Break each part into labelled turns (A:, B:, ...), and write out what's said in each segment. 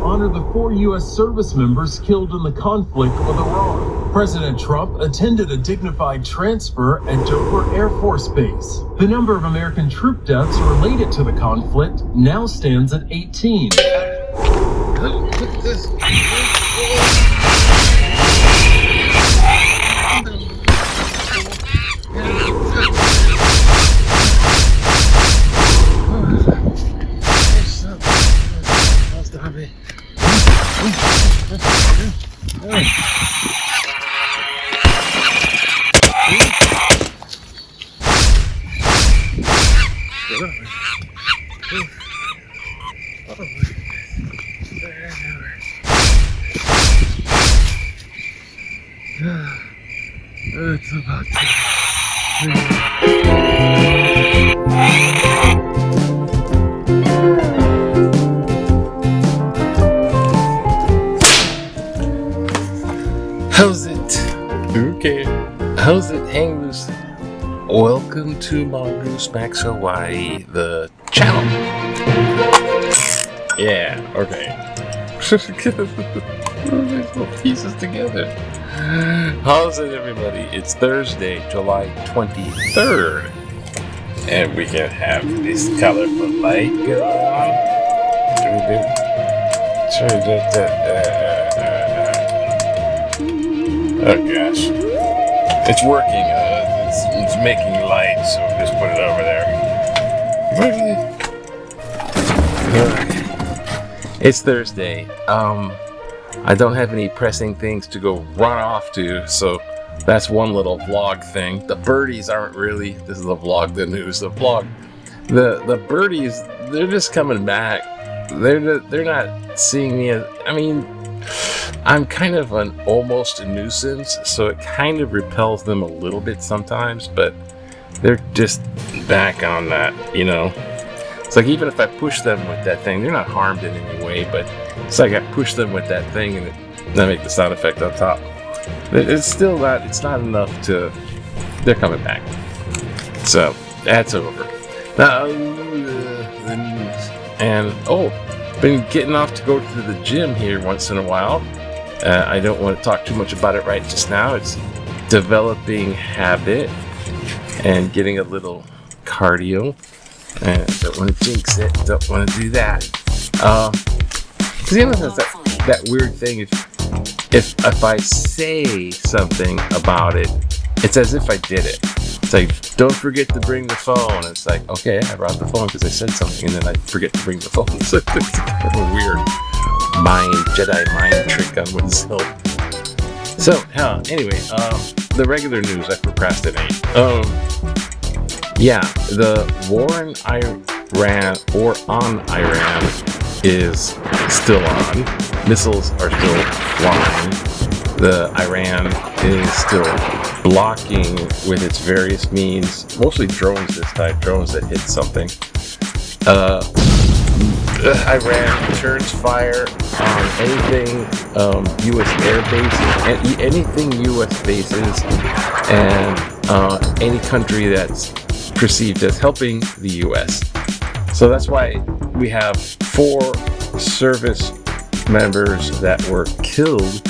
A: Honor the 4 U.S. service members killed in the conflict with Iran. President Trump attended a dignified transfer at Dover Air Force Base. The number of American troop deaths related to the conflict now stands at 18.
B: It's about to. How's it? Okay. How's it, hang loose? Welcome to Mongoose Max Hawaii, the channel. Yeah, okay. Get these little pieces together. How's it, everybody? It's Thursday, July 23rd, and we can have this colorful light go on. Oh gosh, it's working. It's making light, so just put it over there. It's Thursday. I don't have any pressing things to go run off to, so that's one little vlog thing. The birdies aren't really. This is the vlog, the news, the vlog. The birdies, they're just coming back. They're not seeing me as. I mean, I'm kind of almost a nuisance, so it kind of repels them a little bit sometimes. But they're just back on that, you know. It's like even if I push them with that thing, they're not harmed in any way, but it's like I push them with that thing and I make the sound effect on top. It's still not, it's not enough to, they're coming back. So, that's over. Now, the news. And, been getting off to go to the gym here once in a while. I don't want to talk too much about it right just now. It's developing habit and getting a little cardio. Don't want to jinx it. Don't want to do that. Because you know, there's that weird thing. If I say something about it, it's as if I did it. It's like, don't forget to bring the phone. It's like, okay, I brought the phone because I said something, and then I forget to bring the phone. So it's kind of a weird Jedi mind trick on oneself. So, anyway, the regular news. I procrastinate. Yeah, the war on Iran is still on. Missiles are still flying. The Iran is still blocking with its various means, mostly drones this time, drones that hit something. Iran turns fire on anything U.S. air bases, anything U.S. bases, and any country that's perceived as helping the U.S. So that's why we have 4 service members that were killed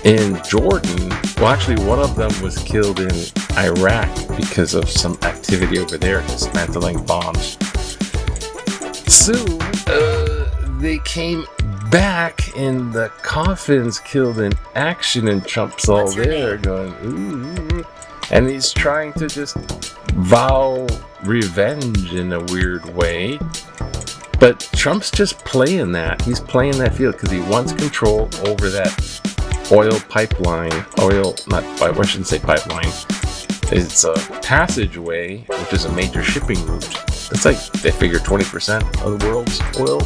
B: in Jordan. Well, actually, one of them was killed in Iraq because of some activity over there, dismantling bombs. Soon, they came back in the coffins, killed in action, and Trump's all there going, ooh. And he's trying to just vow revenge in a weird way. But Trump's just playing that. He's playing that field because he wants control over that oil pipeline. I shouldn't say pipeline. It's a passageway, which is a major shipping route. It's like, they figure 20% of the world's oil.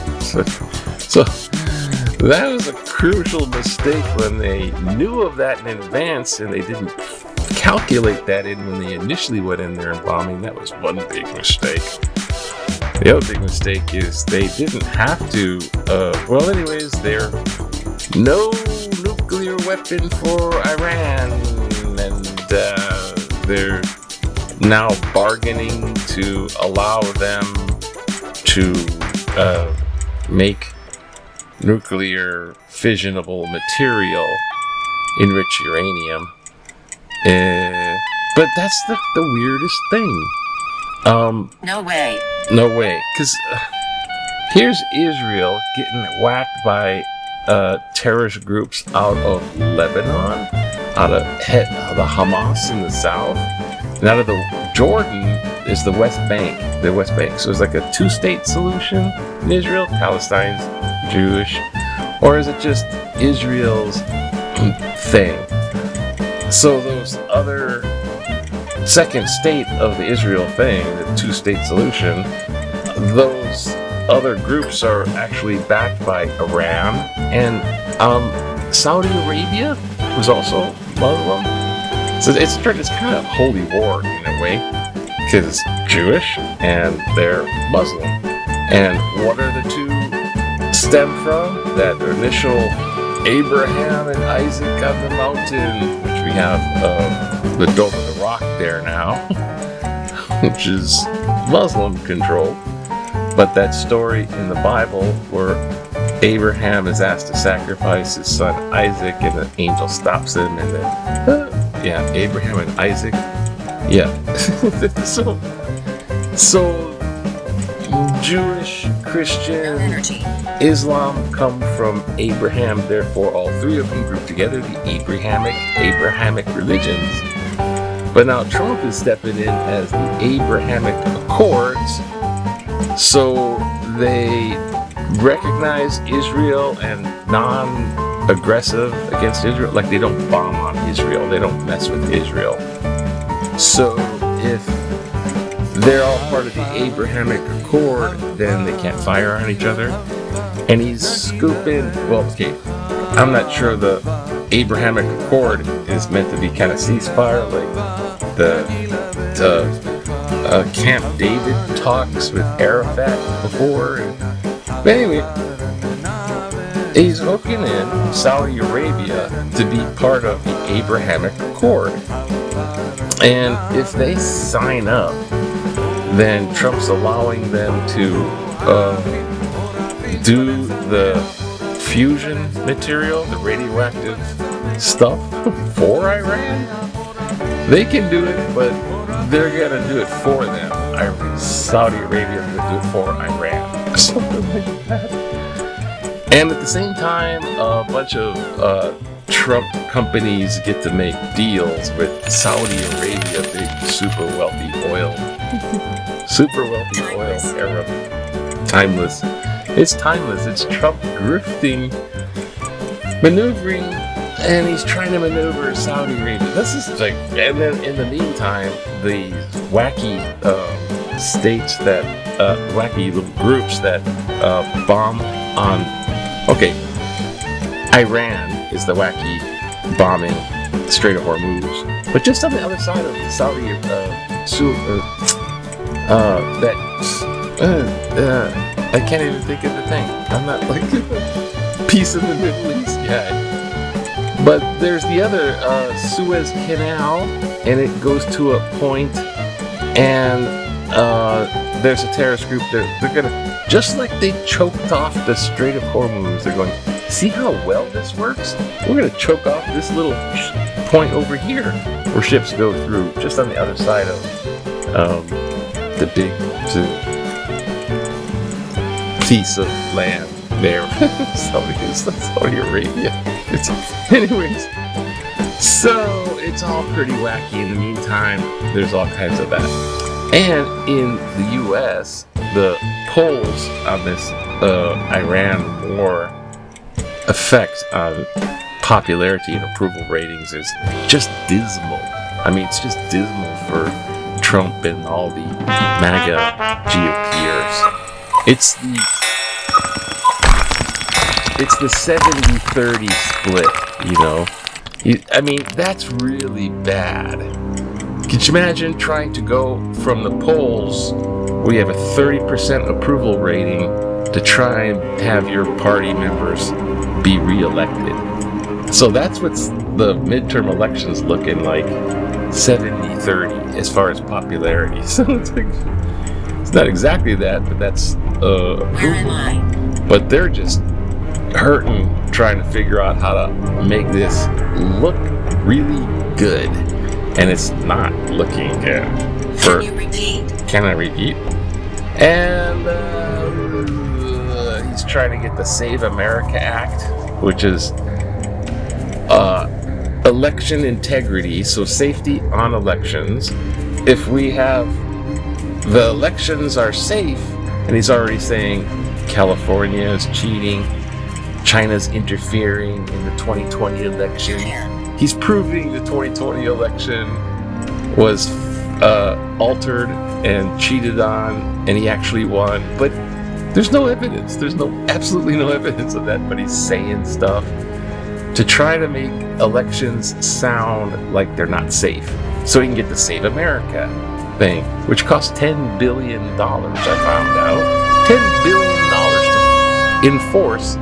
B: So that was a crucial mistake when they knew of that in advance and they didn't calculate that in when they initially went in there and bombing. That was one big mistake. The other big mistake is they didn't have to, there's no nuclear weapon for Iran, and they're now bargaining to allow them to make nuclear fissionable material, enriched uranium. But that's the weirdest thing.
C: No way.
B: No way. Because here's Israel getting whacked by terrorist groups out of Lebanon, out of the Hamas in the south, and out of the Jordan is the West Bank. The West Bank. So it's like a two-state solution in Israel. Palestine's Jewish, or is it just Israel's thing? So those other second state of the Israel thing, the two-state solution, those other groups are actually backed by Iran, and Saudi Arabia was also Muslim. So it's kind of holy war in a way, because it's Jewish and they're Muslim. And what are the two stem from? That initial Abraham and Isaac on the mountain, which we have the Dome of the Rock there now, which is Muslim controlled. But that story in the Bible where Abraham is asked to sacrifice his son Isaac and the angel stops him and then, Abraham and Isaac. Yeah. so Jewish, Christian, Islam come from Abraham, therefore all three of them group together, the Abrahamic religions. But now Trump is stepping in as the Abrahamic Accords, so they recognize Israel and non-aggressive against Israel, like they don't bomb on Israel, they don't mess with Israel. So if they're all part of the Abrahamic Accord, then they can't fire on each other. And he's scooping, I'm not sure the Abrahamic Accord is meant to be kind of ceasefire, like the Camp David talks with Arafat before. But anyway, he's hooking in Saudi Arabia to be part of the Abrahamic Accord. And if they sign up, then Trump's allowing them to do the fusion material, the radioactive stuff for Iran. They can do it, but they're going to do it for them. Saudi Arabia is going to do it for Iran. Something like that. And at the same time, a bunch of Trump companies get to make deals with Saudi Arabia, big super wealthy oil Arab. Timeless. It's timeless. It's Trump grifting, maneuvering, and he's trying to maneuver Saudi Arabia. This is like, and then in the meantime, the wacky states that, wacky little groups that bomb on. Okay, Iran is the wacky bombing the Strait of Hormuz, but just on the other side of Saudi, I can't even think of the thing. I'm not like peace in the Middle East guy. But there's the other Suez Canal, and it goes to a point, and there's a terrorist group. They're gonna, just like they choked off the Strait of Hormuz. They're going, see how well this works? We're gonna choke off this little point over here where ships go through, just on the other side of the big piece of land there. Saudi Arabia. Anyways, so it's all pretty wacky. In the meantime, there's all kinds of that. And in the U.S., the polls on this Iran war effect on popularity and approval ratings is just dismal. I mean, it's just dismal for Trump and all the MAGA GOPers. It's the 70-30 split, you know. I mean, that's really bad. Could you imagine trying to go from the polls where you have a 30% approval rating to try and have your party members be reelected? So that's what's the midterm elections looking like. 70-30 as far as popularity. So it's like, it's not exactly that, but that's
C: Where am I?
B: but they're just hurting trying to figure out how to make this look really good, and it's not looking good.
C: Can you repeat?
B: Can I repeat? And he's trying to get the Save America Act, which is election integrity, so safety on elections. If we have the elections are safe, and he's already saying California is cheating, China's interfering in the 2020 election. He's proving the 2020 election was altered and cheated on, and he actually won. But there's no evidence. There's absolutely no evidence of that. But he's saying stuff to try to make elections sound like they're not safe, so he can get the Save America thing, which costs $10 billion. I found out $10 billion to enforce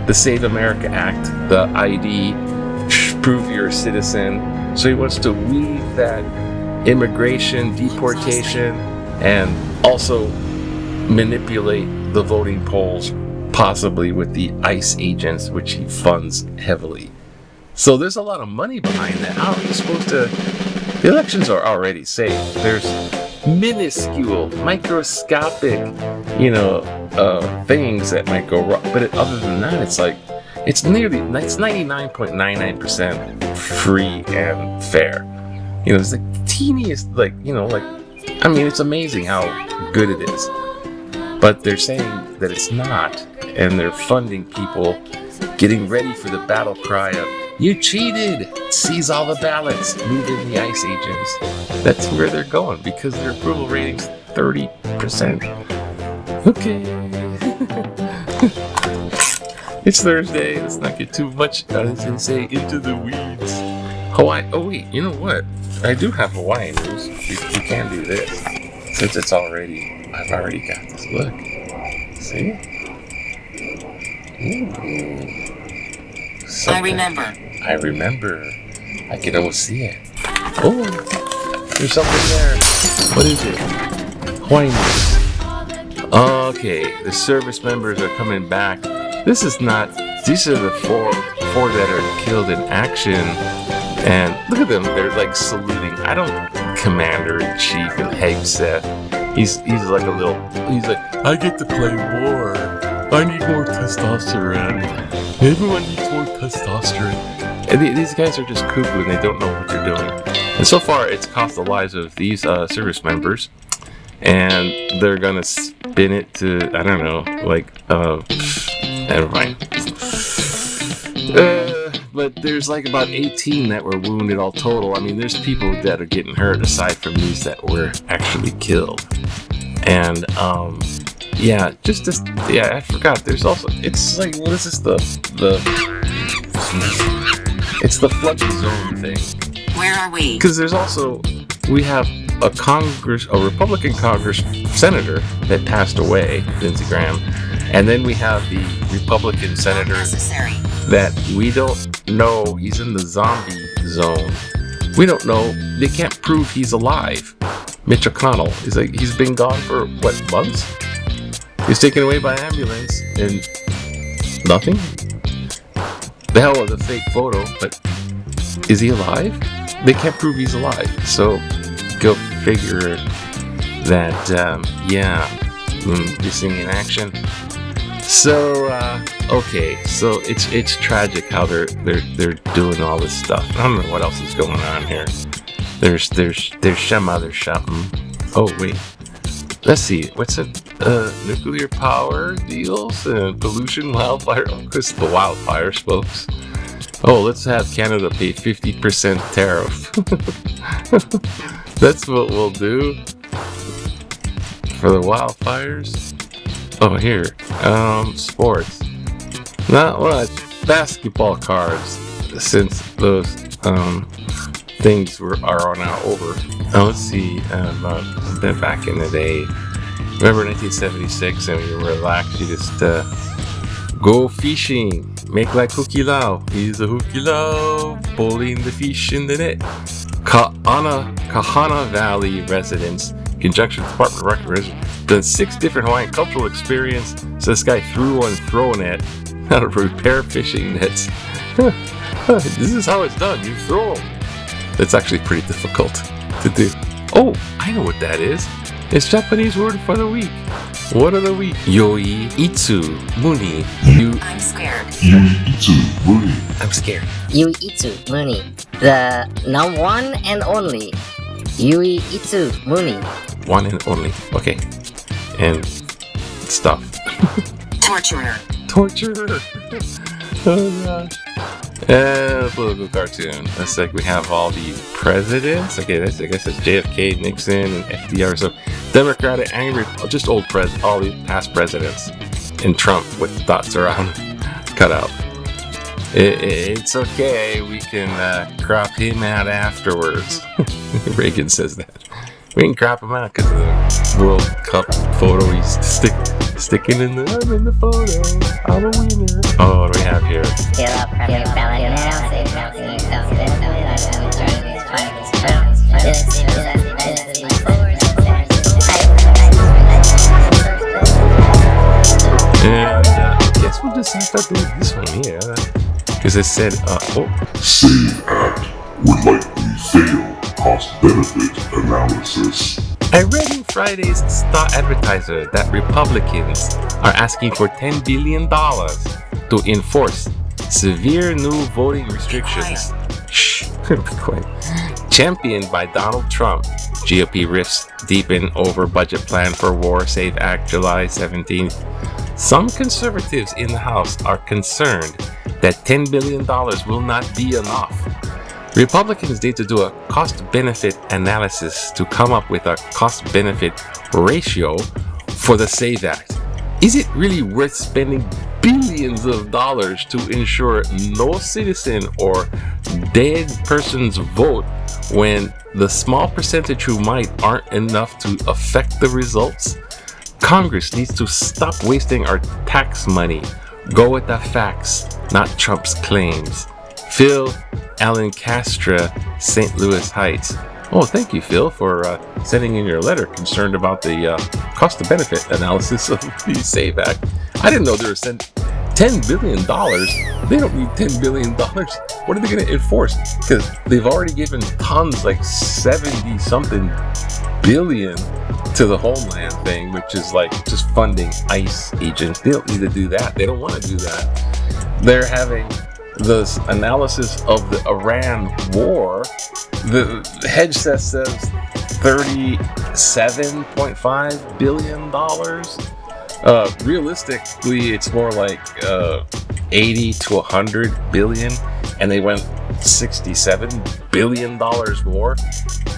B: the Save America Act, the ID, prove you're a citizen. So he wants to weave that immigration, deportation, and also manipulate the voting polls, possibly with the ICE agents, which he funds heavily. So there's a lot of money behind that. How are you supposed to... The elections are already safe. There's minuscule, microscopic, things that might go wrong. But other than that, it's 99.99% free and fair. It's the teeniest, it's amazing how good it is. But they're saying that it's not, and they're funding people getting ready for the battle cry of, "You cheated! Seize all the ballots! Move in the ICE agents." That's where they're going, because their approval rating's 30%. Okay. It's Thursday. Let's not get too much, as they say, into the weeds. Hawaii. Oh wait, you know what? I do have Hawaiian news. We can do this, since I've already got this. Look. See? Ooh.
C: I remember.
B: I can almost see it. Oh, there's something there. What is it? Hawaiian news. Okay, the service members are coming back. These are the four that are killed in action. And look at them, they're like saluting. Commander-in-Chief in Hegseth. He's like I get to play war. I need more testosterone. Everyone needs more testosterone. And these guys are just cuckoo and they don't know what they're doing. And so far, it's cost the lives of these service members. And they're gonna spin it to, I don't know, never mind. But there's about 18 that were wounded all total. I mean, there's people that are getting hurt aside from these that were actually killed. And, I forgot. There's also, it's what is this, it's the flood zone thing.
C: Where are we?
B: Because we have a Republican Congress senator that passed away, Lindsey Graham. And then we have the Republican senator that we don't know, he's in the zombie zone. We don't know, they can't prove he's alive. Mitch McConnell, he's been gone for, months? He's taken away by ambulance and nothing? The hell with a fake photo, but is he alive? They can't prove he's alive. So go figure that, missing in action. So so it's tragic how they're doing all this stuff. I don't know what else is going on here. There's some other something. Oh wait, let's see. What's it? Nuclear power deals and pollution, wildfire. Because the wildfires, folks. Oh, let's have Canada pay 50% tariff. That's what we'll do for the wildfires. Oh, here. Sports. Not much. Basketball cards, since those things are now over. Let's see. Been back in the day. Remember 1976, and when you relax, you just go fishing. Make like Hukilau. He's a Hukilau, pulling the fish in the net. Kahana Valley residents, in conjunction with the Department of Records, done 6 different Hawaiian cultural experience. So this guy threw one throw net, how to repair fishing nets. This is how it's done. You throw them. It's actually pretty difficult to do. Oh, I know what that is. It's Japanese word for the week. What are the week? Yoi itsu muni.
C: I'm scared.
B: I'm scared.
D: Yui itsu muni. The now one and only. Yui itsu muni.
B: One and only. Okay. And stuff.
C: Torturer.
B: Torturer. Oh gosh. And political cartoon. Looks like we have all the presidents. Okay, I guess it's JFK, Nixon, and FDR. So Democratic, angry, just all the past presidents, and Trump with dots around cut out. It's okay. We can crop him out afterwards. Reagan says that. We can crop him out because of the World Cup photo he's sticking in the. I'm in the photo. I'm a winner. Oh, what do we have here? And I guess we'll just have to do this one here. Because it said,
E: Save Act would likely fail cost-benefit analysis.
B: I read in Friday's Star Advertiser that Republicans are asking for $10 billion to enforce severe new voting restrictions. Shh, be quiet. Championed by Donald Trump. GOP rifts deepen over budget plan for War Save Act July 17th. Some conservatives in the House are concerned that $10 billion will not be enough. Republicans need to do a cost-benefit analysis to come up with a cost-benefit ratio for the SAVE Act. Is it really worth spending billions of dollars to ensure no citizen or dead person's vote when the small percentage who might aren't enough to affect the results? Congress needs to stop wasting our tax money. Go with the facts, not Trump's claims. Phil Alan Castra, St. Louis Heights. Oh, thank you, Phil, for sending in your letter concerned about the cost-benefit analysis of the SAVE Act. I didn't know they were sending $10 billion. They don't need $10 billion. What are they going to enforce? Because they've already given tons, like 70-something billion to the Homeland thing, which is like just funding ICE agents. They don't need to do that. They don't want to do that. They're having this analysis of the Iran war. The hedge set says $37.5 billion. Realistically, it's more like 80 to 100 billion, and they went $67 billion more.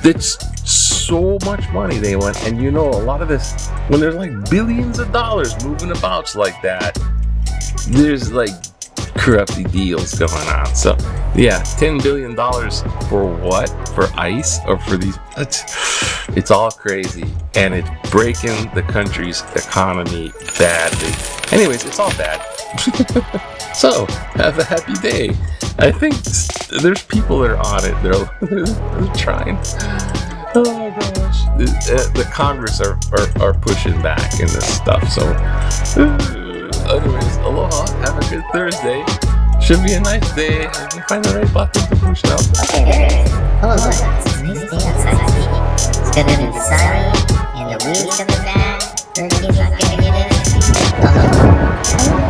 B: That's so much money they went, and you know, a lot of this, when there's like billions of dollars moving about like that, there's like corrupty deals going on. So yeah, $10 billion for what? For ICE or for these? It's all crazy, and it's breaking the country's economy badly. Anyways, it's all bad. So have a happy day. I think there's people that are on it. They're trying. Oh gosh, the Congress are pushing back in this stuff. So anyways, aloha, have a good Thursday. Should be a nice day. You can find the right button to push it up.
D: Okay, there it is. Oh, look, it's a nice day outside. It's gonna be sunny, and the wind's coming back. Hurricane's not gonna get in.